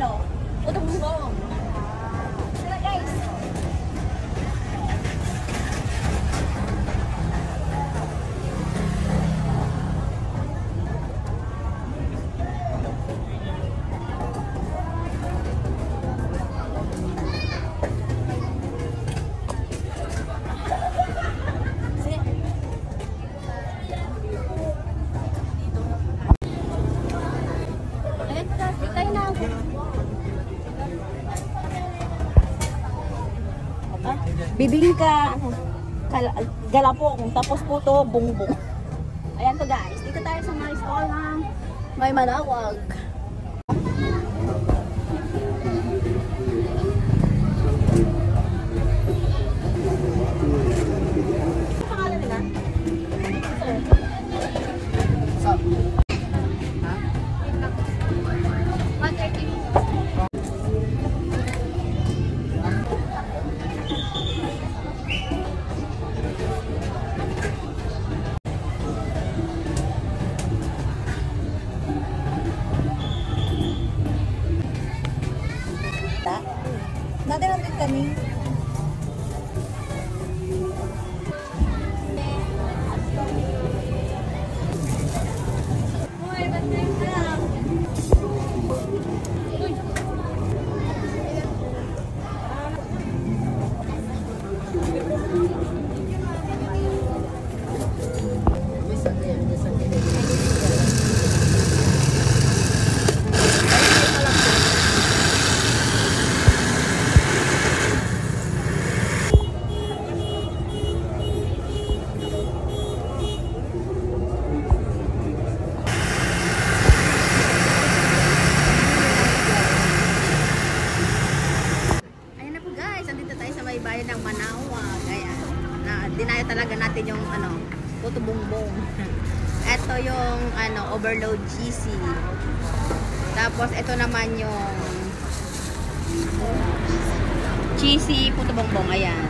ano, puto bumbong. Tara guys. Bibingka, galapong, tapos puto, bungbong. Ayan to guys, dito tayo sa mga iskolang may Manawag. Ano pangalan nila? Sir. Ha? 130. Nadalang din kami. Bayan ng Manawag. Ayan. Dinayo talaga natin yung ano, puto bumbong. Ito yung ano, overload cheesy. Tapos ito naman yung cheesy puto bumbong. Ayan.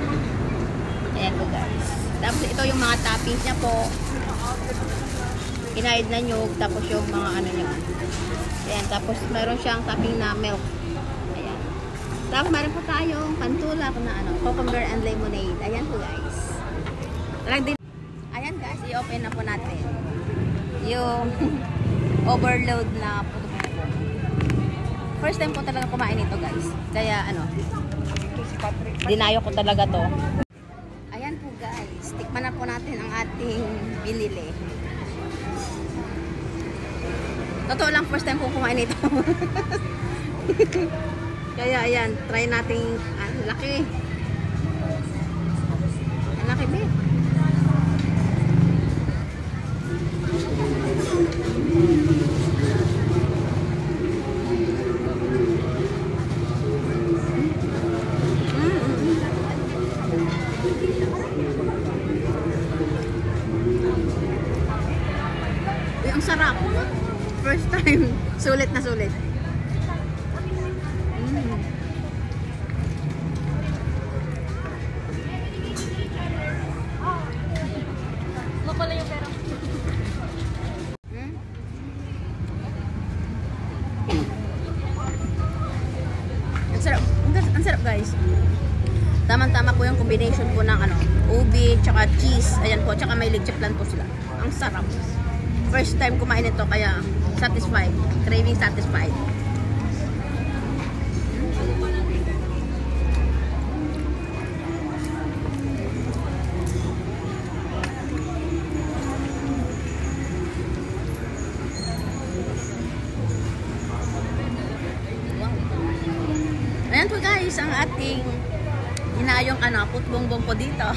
Ayan po guys. Tapos ito yung mga toppings niya po. Kinahid na nyug. Tapos yung mga ano niya. Ayan. Tapos mayroon siyang topping na milk. Tapos meron po tayong pantulak na ano, cucumber and lemonade. Ayan po guys. Ayan guys, i-open na po natin yung overload na puto bumbong. First time po talaga kumain ito guys. Kaya ano, dinayo ko talaga to. Ayan po guys, tikman na po natin ang ating binili. Totoo lang, first time po kumain ito. Kaya ayan, try nating laki. Ang laki ba? Ang sarap. First time, sulit na sulit. Ang sarap guys. Tama-tama po yung combination po ng ano, ubi, tsaka cheese. Ayan po, tsaka may ligchaplan po sila. Ang sarap. First time kumain ito kaya satisfied. Craving satisfied. Ayan po guys, ang ating inayong ano, putbongbong po dito.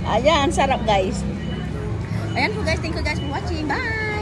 Ayan, sarap guys. Ayan po guys, thank you guys for watching. Bye!